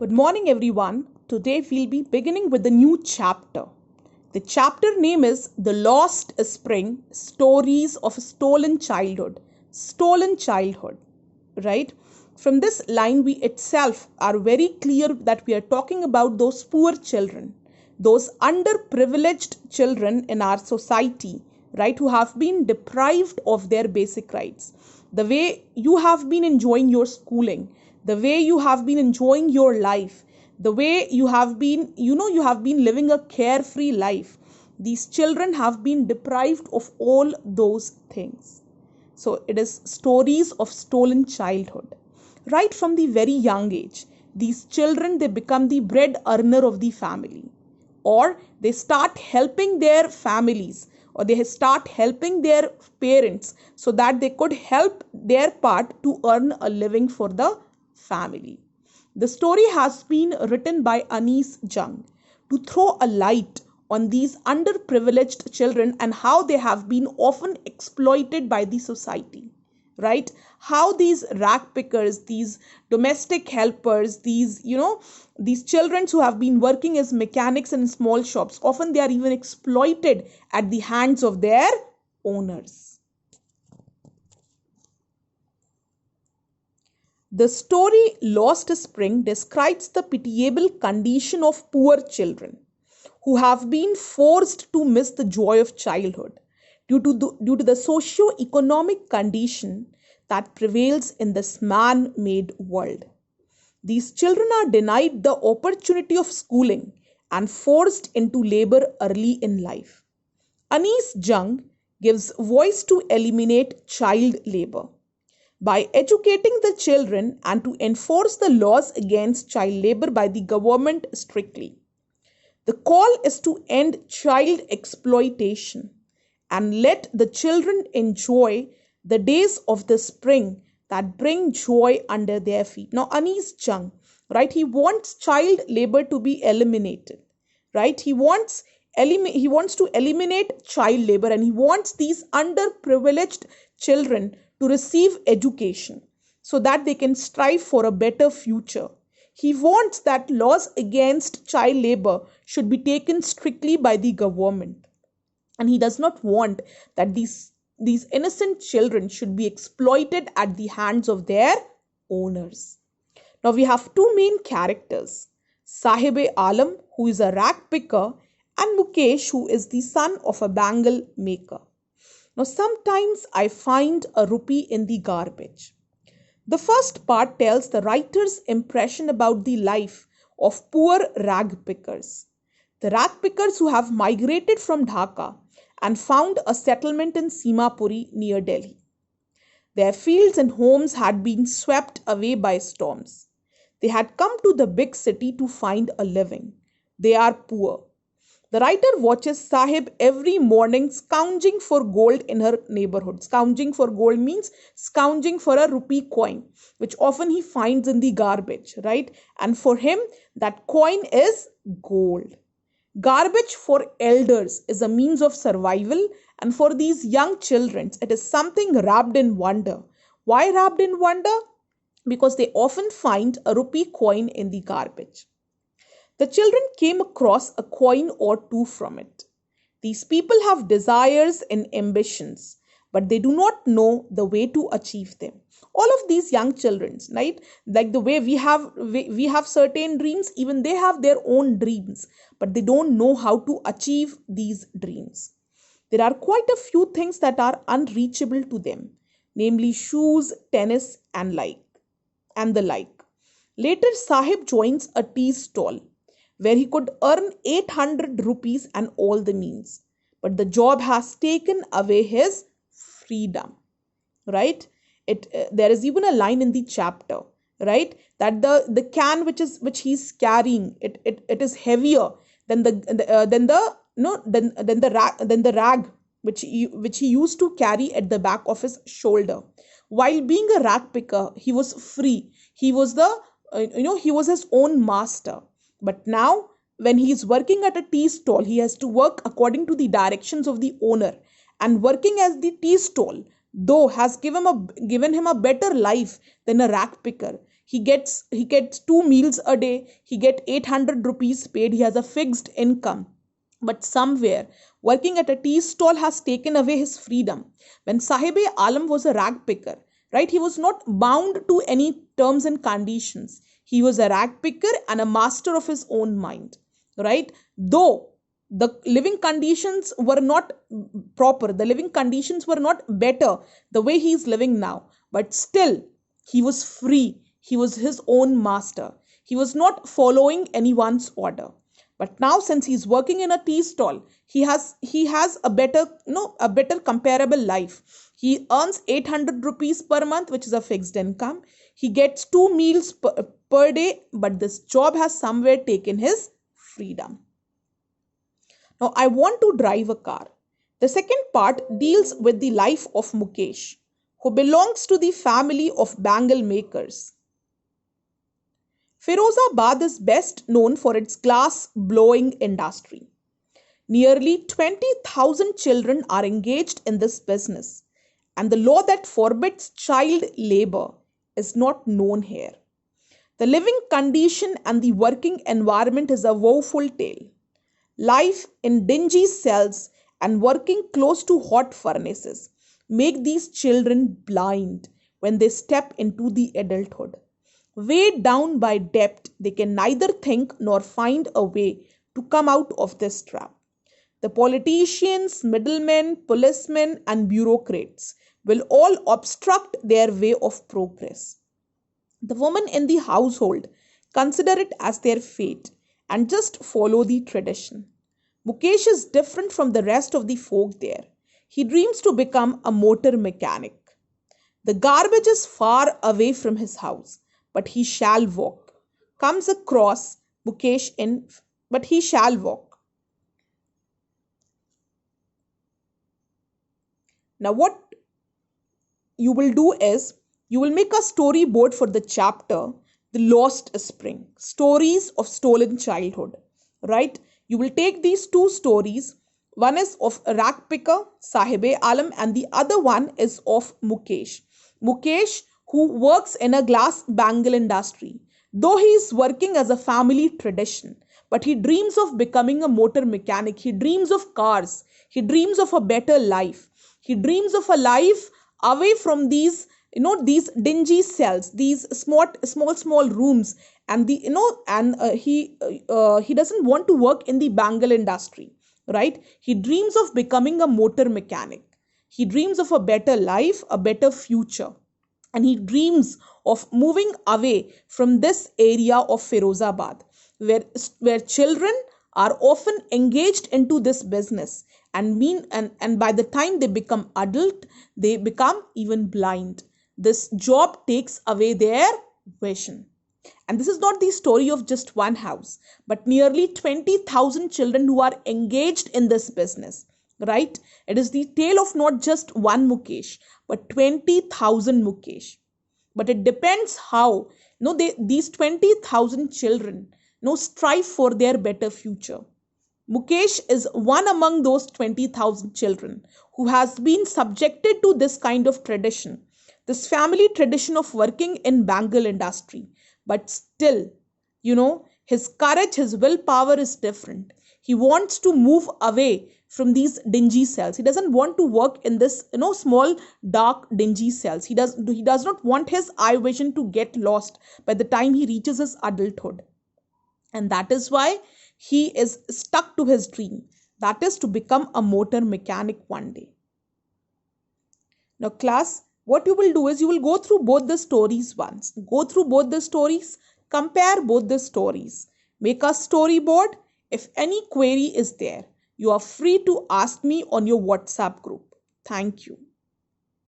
Good morning, everyone. Today we'll be beginning with a new chapter. The chapter name is The Lost Spring Stories of a Stolen Childhood. Stolen childhood, right? From this line, we itself are very clear that we are talking about those poor children, those underprivileged children in our society, right, who have been deprived of their basic rights. The way you have been enjoying your schooling, the way you have been enjoying your life, the way you have been, you have been living a carefree life. These children have been deprived of all those things. So it is stories of stolen childhood. Right from the very young age, these children, they become the bread earner of the family, or they start helping their families, or they start helping their parents so that they could help their part to earn a living for the family. The story has been written by Anis Jung to throw a light on these underprivileged children and how they have been often exploited by the society, right? How these rag pickers, these domestic helpers, these children who have been working as mechanics in small shops, often they are even exploited at the hands of their owners. The story Lost Spring describes the pitiable condition of poor children who have been forced to miss the joy of childhood due to the socio-economic condition that prevails in this man-made world. These children are denied the opportunity of schooling and forced into labor early in life. Anis Jung gives voice to eliminate child labor by educating the children and to enforce the laws against child labor by the government strictly. The call is to end child exploitation and let the children enjoy the days of the spring that bring joy under their feet. Now, Anis Jung, right, he wants child labor to be eliminated, right? He wants to eliminate child labor, and he wants these underprivileged children to receive education so that they can strive for a better future. He wants that laws against child labor should be taken strictly by the government. And he does not want that these innocent children should be exploited at the hands of their owners. Now we have two main characters, Sahib-e Alam, who is a rag picker, and Mukesh, who is the son of a bangle maker. Now sometimes I find a rupee in the garbage. The first part tells the writer's impression about the life of poor rag pickers. The rag pickers who have migrated from Dhaka and found a settlement in Simapuri near Delhi. Their fields and homes had been swept away by storms. They had come to the big city to find a living. They are poor. The writer watches Sahib every morning scrounging for gold in her neighborhood. Scrounging for gold means scrounging for a rupee coin, which often he finds in the garbage, right? And for him, that coin is gold. Garbage for elders is a means of survival, and for these young children, it is something wrapped in wonder. Why wrapped in wonder? Because they often find a rupee coin in the garbage. The children came across a coin or two from it. These people have desires and ambitions, but they do not know the way to achieve them. All of these young children, right? Like the way we have certain dreams, even they have their own dreams, but they don't know how to achieve these dreams. There are quite a few things that are unreachable to them, namely shoes, tennis, and the like. Later, Sahib joins a tea stall where he could earn 800 rupees and all the means. But the job has taken away his freedom, right? There is even a line in the chapter, right, that the can which he's carrying, it is heavier than the rag which he used to carry at the back of his shoulder. While being a rag picker, he was free. He was he was his own master. But now, when he is working at a tea stall, he has to work according to the directions of the owner. And working as the tea stall, though, has given him a better life than a rag picker, he gets 2 meals a day, he get 800 rupees paid, he has a fixed income. But somewhere, working at a tea stall has taken away his freedom. When Sahib Alam was a rag picker, right, he was not bound to any terms and conditions. He was a rag picker and a master of his own mind, right? Though the living conditions were not proper, the living conditions were not better the way he is living now, but still he was free. He was his own master. He was not following anyone's order. But now, since he's working in a tea stall, he has a better, a better comparable life. He earns 800 rupees per month, which is a fixed income. He gets 2 meals per day, but this job has somewhere taken his freedom. Now, I want to drive a car. The second part deals with the life of Mukesh, who belongs to the family of bangle makers. Firozabad is best known for its glass blowing industry. Nearly 20,000 children are engaged in this business, and the law that forbids child labor is not known here. The living condition and the working environment is a woeful tale. Life in dingy cells and working close to hot furnaces make these children blind when they step into the adulthood. Weighed down by debt, they can neither think nor find a way to come out of this trap. The politicians, middlemen, policemen, and bureaucrats will all obstruct their way of progress. The women in the household consider it as their fate and just follow the tradition. Mukesh is different from the rest of the folk there. He dreams to become a motor mechanic. The garbage is far away from his house, but he shall walk. Comes across Mukesh in, but he shall walk. Now, what you will do is you will make a storyboard for the chapter The Lost Spring, Stories of Stolen Childhood, right? You will take these two stories. One is of a rag picker, Sahib Alam, and the other one is of Mukesh. Mukesh, who works in a glass bangle industry. Though he is working as a family tradition, but he dreams of becoming a motor mechanic. He dreams of cars. He dreams of a better life. He dreams of a life away from these dingy cells, these small rooms, and he doesn't want to work in the bangle industry, right? He dreams of becoming a motor mechanic. He dreams of a better life, a better future, and he dreams of moving away from this area of Firozabad, where children are often engaged into this business, and by the time they become adult, they become even blind. This job takes away their vision. And this is not the story of just one house, but nearly 20,000 children who are engaged in this business, right? It is the tale of not just one Mukesh, but 20,000 Mukesh. But it depends how these 20,000 children strive for their better future. Mukesh is one among those 20,000 children who has been subjected to this kind of tradition, this family tradition of working in bangle industry. But still, his courage, his willpower is different. He wants to move away from these dingy cells. He doesn't want to work in this, small, dark, dingy cells. He does not want his eye vision to get lost by the time he reaches his adulthood. And that is why he is stuck to his dream. That is to become a motor mechanic one day. Now, class, what you will do is you will go through both the stories once. Go through both the stories, compare both the stories, make a storyboard. If any query is there, you are free to ask me on your WhatsApp group. Thank you.